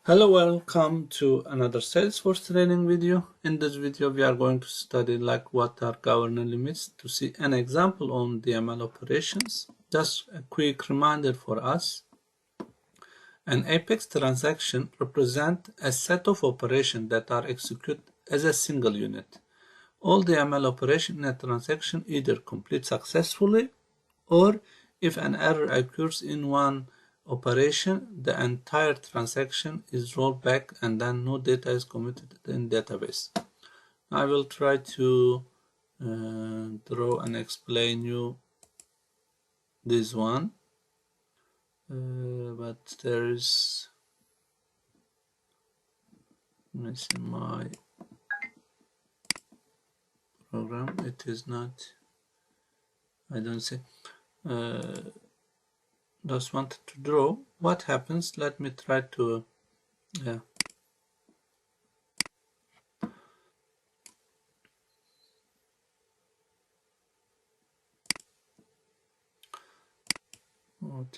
Hello, welcome to another Salesforce training video. In this video, we are going to study what are governor limits to see an example on DML operations. Just a quick reminder for us. An Apex transaction represents a set of operations that are executed as a single unit. All DML operations in a transaction either complete successfully, or if an error occurs in one operation, the entire transaction is rolled back and then no data is committed in database. I will try to draw and explain you this one, but there is, let me see my program, it is not, I don't see, just wanted to draw what happens. Let me try to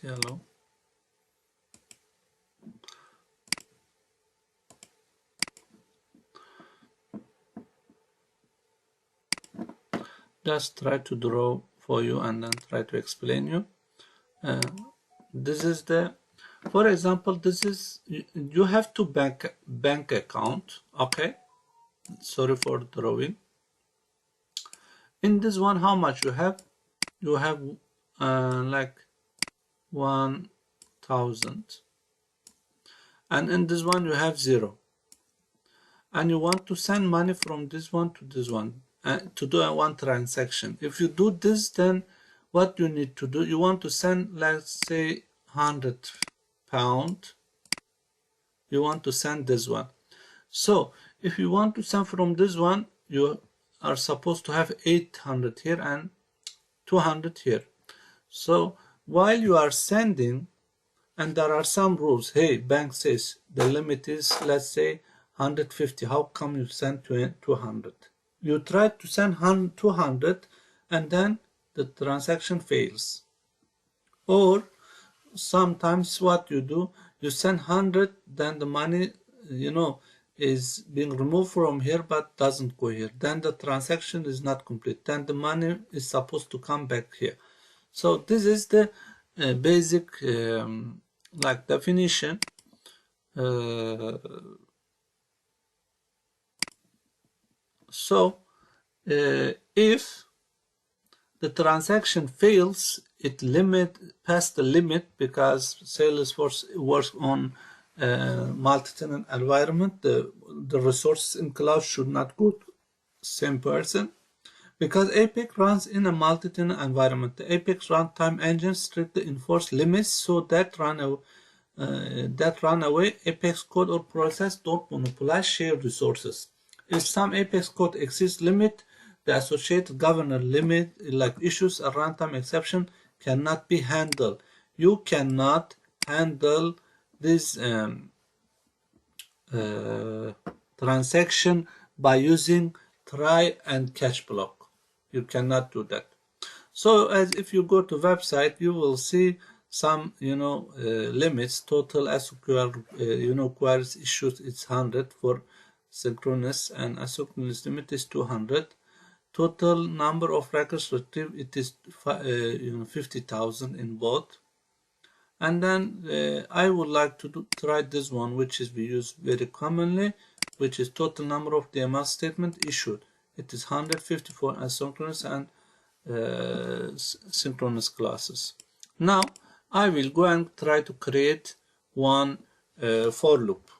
yellow. Just try to draw for you and then try to explain you. This is the, for example, this is, you have to bank account. Okay, sorry for drawing. In this one, how much you have? You have like 1,000, and in this one you have 0, and you want to send money from this one to this one to do one transaction. If you do this, then what you need to do, you want to send, let's say, £100. You want to send this one. So if you want to send from this one, you are supposed to have 800 here and 200 here. So while you are sending, and there are some rules, hey, bank says the limit is, let's say, 150. How come you send 200? You try to send 200 and then the transaction fails. Or sometimes what you do, you send 100, then the money, is being removed from here but doesn't go here. Then the transaction is not complete. Then the money is supposed to come back here. So this is the basic definition. So if the transaction fails, it past the limit, because Salesforce works on multi-tenant environment. The resources in cloud should not go to same person, because Apex runs in a multi-tenant environment. The Apex runtime engine strictly enforce limits so that runaway Apex code or process don't monopolize shared resources. If some Apex code exceeds limit, the associated governor limit, like issues a runtime exception, cannot be handled. You cannot handle this transaction by using try and catch block. You cannot do that. So as if you go to website, you will see some limits. Total SQL queries issued is 100 for synchronous, and asynchronous limit is 200. Total number of records retrieved, it is 50,000 in both. And then I would like to try this one, which is we use very commonly, which is total number of DML statement issued. It is 150 for asynchronous and synchronous classes. Now I will go and try to create one for loop.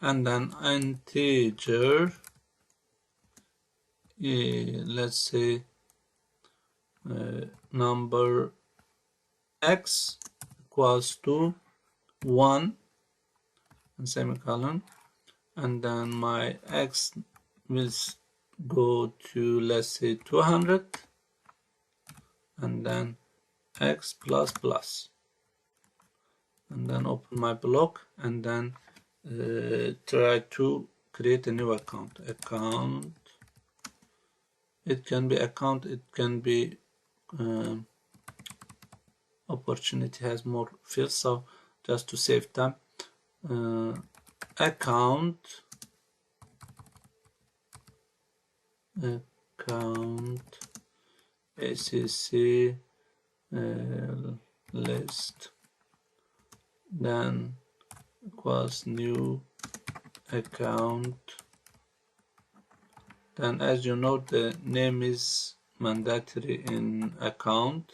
And then integer, let's say number x equals to 1 and semicolon, and then my x will go to, let's say, 200, and then x plus plus, and then open my block, and then try to create a new account. It can be account, it can be opportunity has more fields, so just to save time, account ACC list, then equals new account. Then, as you know, the name is mandatory in account.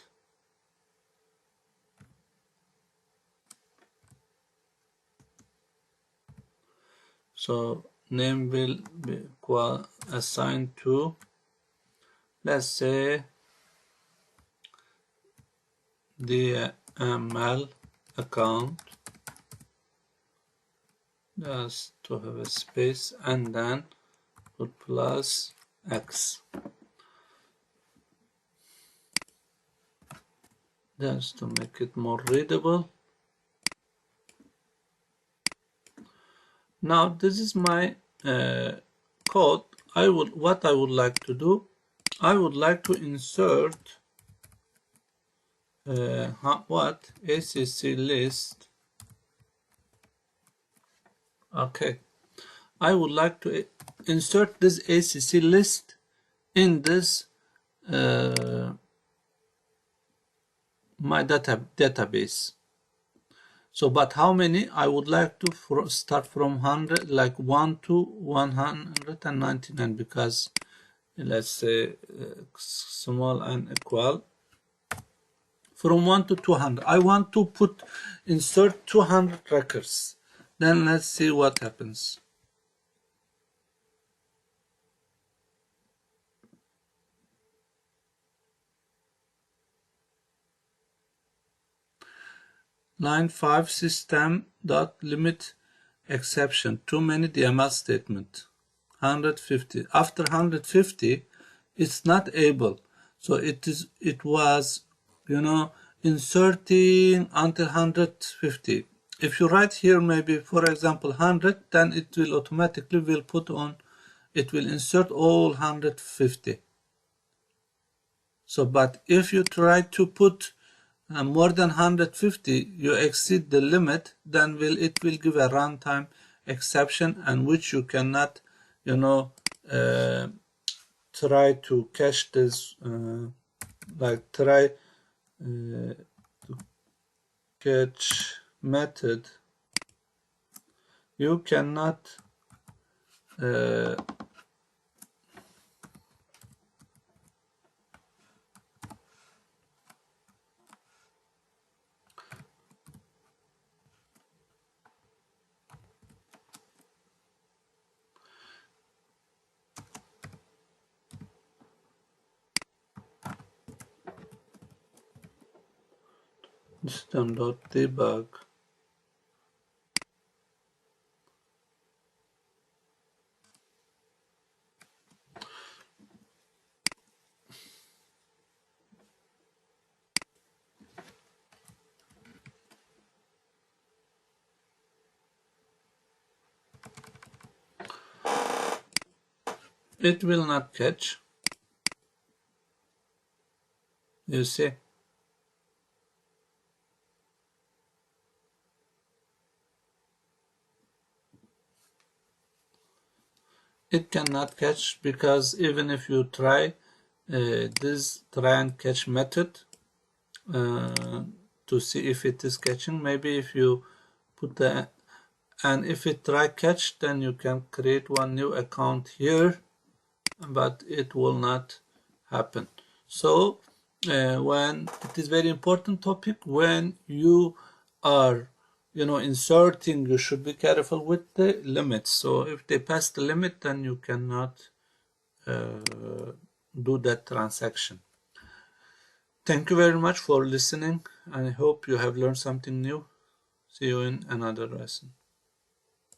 So name will be assigned to, let's say, DML account, just to have a space, and then put plus X, just to make it more readable. Now this is my code. What I would like to do, I would like to insert ACC list. Okay, I would like to insert this ACC list in this my database. So, but how many? I would like to start from 100, like 1 to 199, because let's say small and equal. From 1 to 200. I want to insert 200 records. Then let's see what happens. Line 5 system dot limit exception, too many DML statement, 150. After 150, it's not able. So it was, inserting until 150. If you write here maybe, for example, 100, then it will automatically it will insert all 150. So, but if you try to put more than 150, you exceed the limit, then it will give a runtime exception, and which you cannot, try to cache this, try to catch method. You cannot system.debug. It will not catch. You see? It cannot catch, because even if you try this try and catch method to see if it is catching, maybe if you put and if it try catch, then you can create one new account here, but it will not happen. So when it is very important topic, when you are inserting, you should be careful with the limits. So if they pass the limit, then you cannot do that transaction. Thank you very much for listening, and I hope you have learned something new. See you in another lesson.